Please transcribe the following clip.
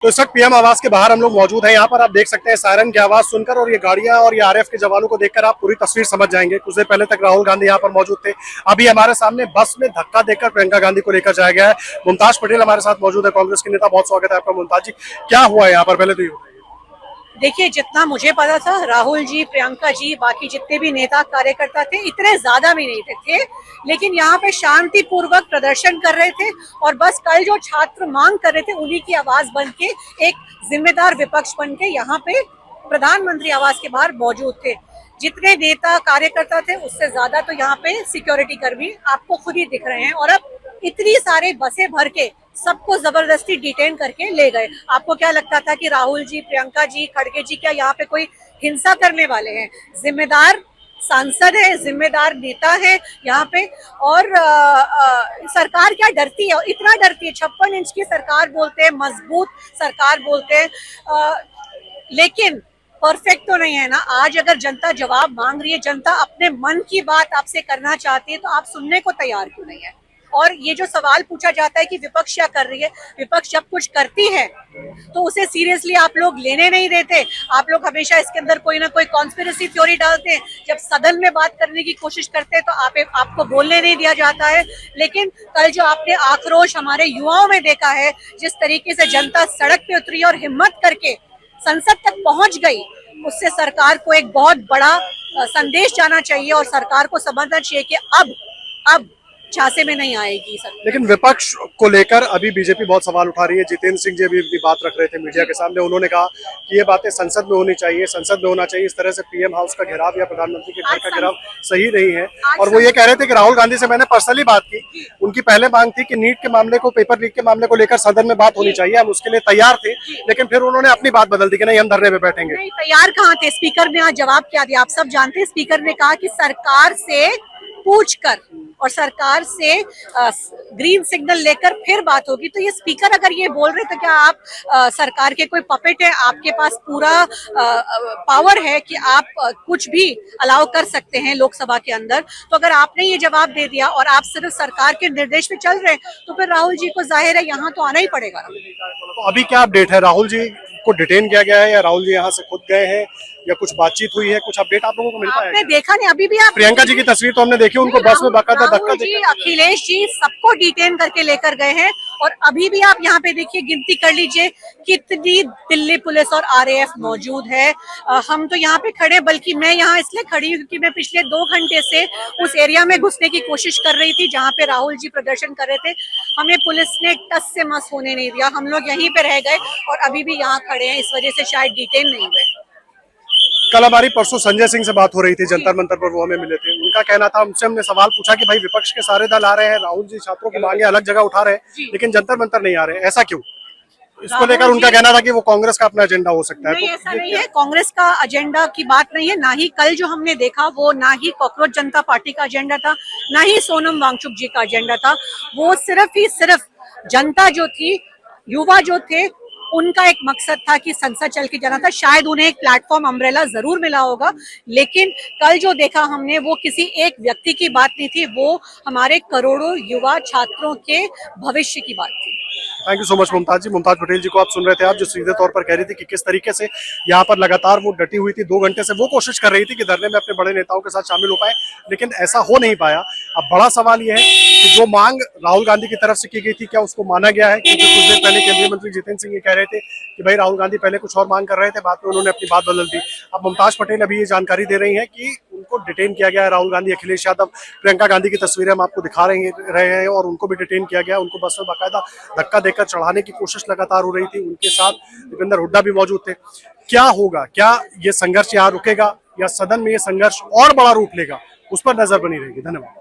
तो इस वक्त पीएम आवास के बाहर हम लोग मौजूद हैं। यहाँ पर आप देख सकते हैं सायरन की आवाज सुनकर और ये गाड़ियां और ये आरएएफ के जवानों को देखकर आप पूरी तस्वीर समझ जाएंगे। कुछ देर पहले तक राहुल गांधी यहाँ पर मौजूद थे। अभी हमारे सामने बस में धक्का देकर प्रियंका गांधी को लेकर जाया गया है। मुमताज पटेल हमारे साथ मौजूद है, कांग्रेस की नेता। बहुत स्वागत है आपका मुमताज जी। क्या हुआ है यहाँ पर, पहले तो ये देखिए, जितना मुझे पता था राहुल जी, प्रियंका जी, बाकी जितने भी नेता कार्यकर्ता थे इतने ज्यादा भी नहीं थे, लेकिन यहाँ पे शांतिपूर्वक प्रदर्शन कर रहे थे और बस कल जो छात्र मांग कर रहे थे उन्हीं की आवाज बन के एक जिम्मेदार विपक्ष बन के यहाँ पे प्रधानमंत्री आवास के बाहर मौजूद थे। जितने नेता कार्यकर्ता थे उससे ज्यादा तो यहाँ पे सिक्योरिटी कर्मी आपको खुद ही दिख रहे हैं और अब इतनी सारे बसें भर के सबको जबरदस्ती डिटेन करके ले गए। आपको क्या लगता था कि राहुल जी, प्रियंका जी, खड़गे जी क्या यहाँ पे कोई हिंसा करने वाले हैं? जिम्मेदार सांसद है, जिम्मेदार नेता है यहाँ पे। और सरकार क्या डरती है, इतना डरती है? 56 इंच की सरकार बोलते हैं, मजबूत सरकार बोलते हैं, लेकिन परफेक्ट तो नहीं है ना। आज अगर जनता जवाब मांग रही है, जनता अपने मन की बात आपसे करना चाहती है, तो आप सुनने को तैयार क्यों नहीं है? और ये जो सवाल पूछा जाता है कि विपक्ष क्या कर रही है, विपक्ष जब कुछ करती है तो उसे सीरियसली आप लोग लेने नहीं देते। आप लोग हमेशा इसके अंदर कोई ना कोई कॉन्स्पिरेसी थ्योरी डालते हैं। जब सदन में बात करने की कोशिश करते हैं तो आपको बोलने नहीं दिया जाता है। लेकिन कल जो आपने आक्रोश हमारे युवाओं में देखा है, जिस तरीके से जनता सड़क पे उतरी और हिम्मत करके संसद तक पहुंच गई, उससे सरकार को एक बहुत बड़ा संदेश जाना चाहिए और सरकार को समझना चाहिए कि अब झांसे में नहीं आएगी सर। लेकिन विपक्ष को लेकर अभी बीजेपी बहुत सवाल उठा रही है। जितेंद्र सिंह जी अभी बात रख रहे थे मीडिया के सामने। उन्होंने कहा कि ये बातें संसद में होनी चाहिए, संसद में होना चाहिए। इस तरह से पीएम हाउस का घेराव या प्रधानमंत्री के घर का घेराव सही नहीं है। और वो ये कह रहे थे कि राहुल गांधी से मैंने पर्सनली बात की। उनकी पहले मांग थी कि नीट के मामले को, पेपर लीक के मामले को लेकर सदन में बात होनी चाहिए, हम उसके लिए तैयार थे। लेकिन फिर उन्होंने अपनी बात बदल दी कि नहीं, हम धरने पे बैठेंगे। नहीं, तैयार कहाँ थे? स्पीकर ने आज जवाब क्या दिया आप सब जानते हैं। स्पीकर ने कहा कि सरकार से पूछकर और सरकार से ग्रीन सिग्नल लेकर फिर बात होगी। तो ये स्पीकर अगर ये बोल रहे तो क्या आप सरकार के कोई पपेट है? आपके पास पूरा पावर है कि आप कुछ भी अलाउ कर सकते हैं लोकसभा के अंदर। तो अगर आपने ये जवाब दे दिया और आप सिर्फ सरकार के निर्देश पे चल रहे हैं तो फिर राहुल जी को जाहिर है यहाँ तो आना ही पड़ेगा। तो अभी क्या अपडेट है? राहुल जी को डिटेन किया गया है या राहुल जी यहाँ से खुद गए हैं या कुछ बातचीत हुई है? कुछ अपडेट आप लोगों को मिल पाया? आपने देखा नहीं? अभी भी आप प्रियंका जी की तस्वीर तो हमने देखी, उनको बस में बाकायदा धक्का जी, अखिलेश जी सबको डिटेन करके लेकर गए हैं। और अभी भी आप यहाँ पे देखिए, गिनती कर लीजिए कितनी दिल्ली पुलिस और आरएएफ मौजूद है। हम तो यहाँ पे खड़े, बल्कि मैं यहाँ इसलिए खड़ी हूँ क्योंकि मैं पिछले 2 घंटे से उस एरिया में घुसने की कोशिश कर रही थी जहाँ पे राहुल जी प्रदर्शन कर रहे थे। हमें पुलिस ने टस से मस होने नहीं दिया, हम लोग यहीं पे रह गए और अभी भी यहाँ खड़े हैं। इस वजह से शायद डिटेन नहीं हुए। कल हमारी परसों संजय सिंह से बात हो रही थी जंतर मंतर पर, वो हमें मिले थे। उनका कहना था, उनसे हमने सवाल पूछा कि भाई विपक्ष के सारे दल आ रहे हैं, राहुल जी छात्रों की मांगे अलग जगह उठा रहे हैं, लेकिन जंतर मंतर नहीं आ रहे, ऐसा क्यों? इसको लेकर उनका कहना था कि वो कांग्रेस का अपना एजेंडा हो सकता है। नहीं, ऐसा नहीं है, कांग्रेस का एजेंडा की बात नहीं है। ना ही कल जो हमने देखा वो ना ही कॉकरोच जनता पार्टी का एजेंडा था, ना ही सोनम वांगचुक जी का एजेंडा था। वो सिर्फ जनता जो थी, युवा जो थे, उनका एक मकसद था कि संसद चल के जाना था। शायद उन्हें एक प्लेटफॉर्म, अम्ब्रेला जरूर मिला होगा, लेकिन कल जो देखा हमने वो किसी एक व्यक्ति की बात नहीं थी, वो हमारे करोड़ों युवा छात्रों के भविष्य की बात थी। Thank you so much Mumtaz ji. Mumtaz Patel ji को आप सुन रहे थे, आप जो सीधे तौर पर कह रही थी कि किस तरीके से यहाँ पर लगातार वो डटी हुई थी। 2 घंटे से वो कोशिश कर रही थी कि धरने में अपने बड़े नेताओं के साथ शामिल हो पाए, लेकिन ऐसा हो नहीं पाया। अब बड़ा सवाल ये है कि जो मांग राहुल गांधी की तरफ से की गई थी, क्या उसको माना गया है? क्योंकि कुछ देर पहले केंद्रीय मंत्री जितेंद्र सिंह ये कह रहे थे कि भाई राहुल गांधी पहले कुछ और मांग कर रहे थे, बाद में उन्होंने अपनी बात बदल दी। अब मुमताज पटेल अभी ये जानकारी दे रही है कि उनको डिटेन किया गया है। राहुल गांधी, अखिलेश यादव, प्रियंका गांधी की तस्वीरें हम आपको दिखा रहे हैं और उनको भी डिटेन किया गया। उनको बस में बाकायदा धक्का देकर चढ़ाने की कोशिश लगातार हो रही थी। उनके साथ दीपेंद्र हुड्डा भी मौजूद थे। क्या होगा? क्या ये संघर्ष यहाँ रुकेगा या सदन में ये संघर्ष और बड़ा रूप लेगा? उस पर नजर बनी रहेगी। धन्यवाद।